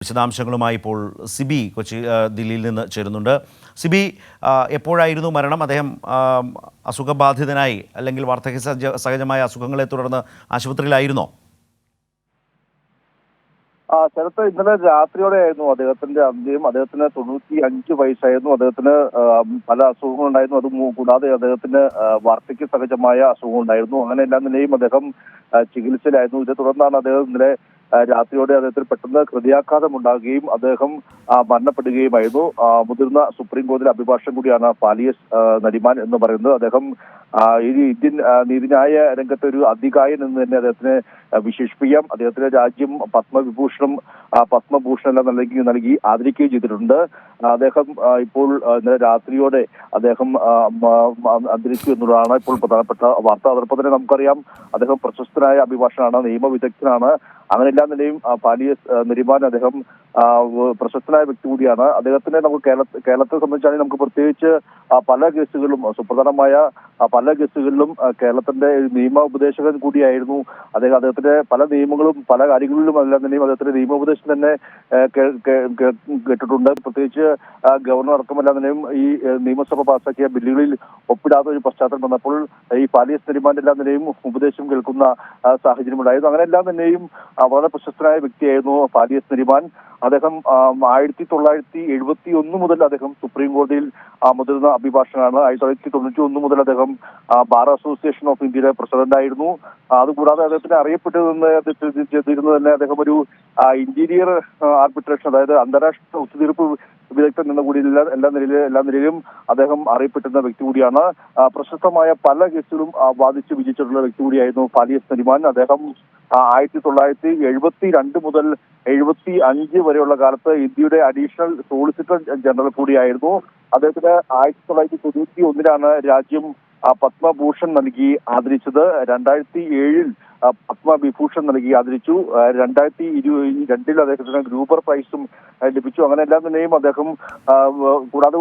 വിശദാംശങ്ങളുമായി ഇപ്പോൾ സിബി ദില്ലിയിൽ നിന്ന് ചേരുന്നുണ്ട്. സിബി, എപ്പോഴായിരുന്നു മരണം? അദ്ദേഹം അസുഖബാധിതനായി അല്ലെങ്കിൽ വാർദ്ധക്യ സഹജമായ അസുഖങ്ങളെ തുടർന്ന് ആശുപത്രിയിലായിരുന്നോ? ശരത്ത്, ഇന്നലെ രാത്രിയോടെയായിരുന്നു അദ്ദേഹത്തിന്റെ അന്ത്യം. അദ്ദേഹത്തിന് 95 വയസ്സായിരുന്നു. അദ്ദേഹത്തിന് പല അസുഖങ്ങളുണ്ടായിരുന്നു. അത് കൂടാതെ അദ്ദേഹത്തിന് വാർദ്ധക്യ സഹജമായ അസുഖങ്ങളുണ്ടായിരുന്നു. അങ്ങനെ എല്ലാ നിലയും അദ്ദേഹം ചികിത്സയിലായിരുന്നു. ഇതേ തുടർന്നാണ് അദ്ദേഹം ഇന്നലെ രാത്രിയോടെ അദ്ദേഹത്തിന് പെട്ടെന്ന് ഹൃദയാഘാതം ഉണ്ടാകുകയും അദ്ദേഹം മരണപ്പെടുകയുമായിരുന്നു. മുതിർന്ന സുപ്രീം കോടതി അഭിഭാഷകൻ കൂടിയാണ് ഫാലിയസ് നരിമാൻ എന്ന് പറയുന്നത്. അദ്ദേഹം ഈ ഇന്ത്യൻ നീതിന്യായ രംഗത്തെ ഒരു അതികായൻ എന്ന് തന്നെ അദ്ദേഹത്തിനെ വിശേഷിപ്പിക്കാം. അദ്ദേഹത്തിന് രാജ്യം പത്മവിഭൂഷണം പത്മഭൂഷൺ എല്ലാം നൽകി ആദരിക്കുകയും ചെയ്തിട്ടുണ്ട്. അദ്ദേഹം ഇപ്പോൾ ഇന്നലെ രാത്രിയോടെ അദ്ദേഹം അന്തരിച്ചു എന്നുള്ളതാണ് ഇപ്പോൾ പ്രധാനപ്പെട്ട വാർത്ത. അതോടൊപ്പം തന്നെ നമുക്കറിയാം, അദ്ദേഹം പ്രശസ്തനായ അഭിഭാഷകനാണ്, നിയമവിദഗ്ധനാണ്. അങ്ങനെ എല്ലാ നിലയും ഫാലിയസ് നരിമാൻ അദ്ദേഹം പ്രശസ്തനായ വ്യക്തി കൂടിയാണ്. അദ്ദേഹത്തിന് നമുക്ക് കേരളത്തെ സംബന്ധിച്ചാണെങ്കിൽ നമുക്ക് പ്രത്യേകിച്ച് പല കേസുകളിലും സുപ്രധാനമായ പല കേസുകളിലും കേരളത്തിന്റെ നിയമ ഉപദേശകൻ കൂടിയായിരുന്നു അദ്ദേഹം. അദ്ദേഹത്തിന്റെ പല നിയമങ്ങളും പല കാര്യങ്ങളിലും എല്ലാം തന്നെയും അദ്ദേഹത്തിന്റെ നിയമോപദേശം തന്നെ കേട്ടിട്ടുണ്ട്. പ്രത്യേകിച്ച് ഗവർണർ അടക്കമെല്ലാം തന്നെയും ഈ നിയമസഭ പാസാക്കിയ ബില്ലുകളിൽ ഒപ്പിടാത്ത ഒരു പശ്ചാത്തലം വന്നപ്പോൾ ഈ ഫാലിയസ് നരിമാന്റെ എല്ലാം തന്നെയും ഉപദേശം കേൾക്കുന്ന സാഹചര്യമുണ്ടായിരുന്നു. അങ്ങനെ എല്ലാം തന്നെയും വളരെ പ്രശസ്തനായ വ്യക്തിയായിരുന്നു ഫാലിയസ് നരിമാൻ. അദ്ദേഹം 1971 മുതൽ അദ്ദേഹം സുപ്രീം കോടതിയിൽ മുതിർന്ന അഭിഭാഷകനാണ്. 1991 മുതൽ അദ്ദേഹം ബാർ അസോസിയേഷൻ ഓഫ് ഇന്ത്യയുടെ പ്രസിഡന്റായിരുന്നു. അതുകൂടാതെ അദ്ദേഹത്തിന് ചെയ്തിരുന്നത് തന്നെ അദ്ദേഹം ഒരു ഇന്റീരിയർ ആർബിട്രേഷൻ, അതായത് അന്താരാഷ്ട്ര ഒത്തുതീർപ്പ് വിദഗ്ധൻ എന്ന കൂടി എല്ലാ നിലയിലും അദ്ദേഹം അറിയപ്പെട്ടിരുന്ന വ്യക്തി കൂടിയാണ്. പ്രശസ്തമായ പല കേസുകളും വാദിച്ച് വിജയിച്ചിട്ടുള്ള വ്യക്തി കൂടിയായിരുന്നു ഫാലിയസ് നരിമാൻ. അദ്ദേഹം 1972 മുതൽ 75 വരെയുള്ള കാലത്ത് ഇന്ത്യയുടെ അഡീഷണൽ സോളിസിറ്റർ ജനറൽ കൂടിയായിരുന്നു. അദ്ദേഹത്തിന് 1991 രാജ്യം പത്മഭൂഷൺ നൽകി ആദരിച്ചത്. 2007 പത്മവിഭൂഷൺ നൽകി ആദരിച്ചു. 2022 അദ്ദേഹത്തിന് ഗ്രൂബർ പ്രൈസും ലഭിച്ചു. അങ്ങനെ എല്ലാം തന്നെയും അദ്ദേഹം കൂടാതെ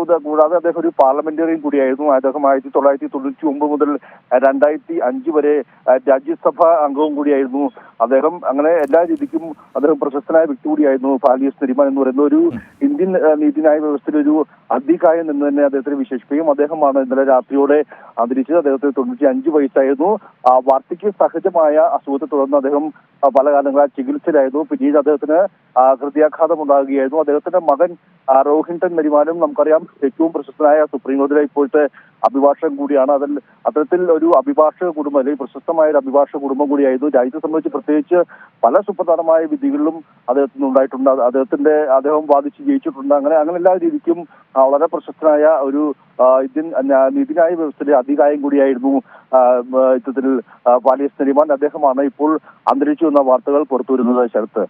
അദ്ദേഹം ഒരു പാർലമെന്റേറിയൻ കൂടിയായിരുന്നു. അദ്ദേഹം 1999 മുതൽ 2005 വരെ രാജ്യസഭ അംഗവും കൂടിയായിരുന്നു അദ്ദേഹം. അങ്ങനെ എല്ലാ രീതിക്കും അദ്ദേഹം പ്രശസ്തനായ വ്യക്തി കൂടിയായിരുന്നു ഫാലിയസ് നരിമാൻ എന്ന് പറയുന്ന ഒരു ഇന്ത്യൻ നീതിന്യായ വ്യവസ്ഥയിൽ ഒരു അതികായൻ എന്ന് തന്നെ അദ്ദേഹത്തിന് വിശേഷിപ്പിക്കും. അദ്ദേഹമാണ് ഇന്നലെ രാത്രിയോടെ അന്തരിച്ചത്. അദ്ദേഹത്തിന് 95 വയസ്സായിരുന്നു. വാർദ്ധക്യ സഹജമായ അസുഖത്തെ തുടർന്ന് അദ്ദേഹം പല കാലങ്ങളായി ചികിത്സയിലായിരുന്നു. പിന്നീട് അദ്ദേഹത്തിന് ഹൃദയാഘാതം ഉണ്ടാകുകയായിരുന്നു. അദ്ദേഹത്തിന്റെ മകൻ രോഹിൻടൺ നരിമാനും നമുക്കറിയാം ഏറ്റവും പ്രശസ്തനായ സുപ്രീം കോടതിയിലെ ഇപ്പോഴത്തെ അഭിഭാഷകൻ കൂടിയാണ്. അത്തരത്തിൽ ഒരു അഭിഭാഷക കുടുംബം അല്ലെങ്കിൽ പ്രശസ്തമായ ഒരു അഭിഭാഷക കുടുംബം കൂടിയായിരുന്നു. രാജ്യത്തെ സംബന്ധിച്ച് പ്രത്യേകിച്ച് പല സുപ്രധാനമായ വിധികളിലും അദ്ദേഹത്തിന് ഉണ്ടായിട്ടുണ്ട്. അദ്ദേഹം വാദിച്ച് ജയിച്ചിട്ടുണ്ട്. അങ്ങനെ എല്ലാ രീതിക്കും വളരെ പ്രശസ്തനായ ഒരു ഇന്ത്യൻ നീതിന്യായ വ്യവസ്ഥയിലെ അതികായം കൂടിയായിരുന്നു ഇത്തരത്തിൽ ഫാലിയസ് നരിമാൻ. അദ്ദേഹമാണ് ഇപ്പോൾ അന്തരിച്ചു എന്ന വാർത്തകൾ പുറത്തുവരുന്നത്. ശരത്ത്.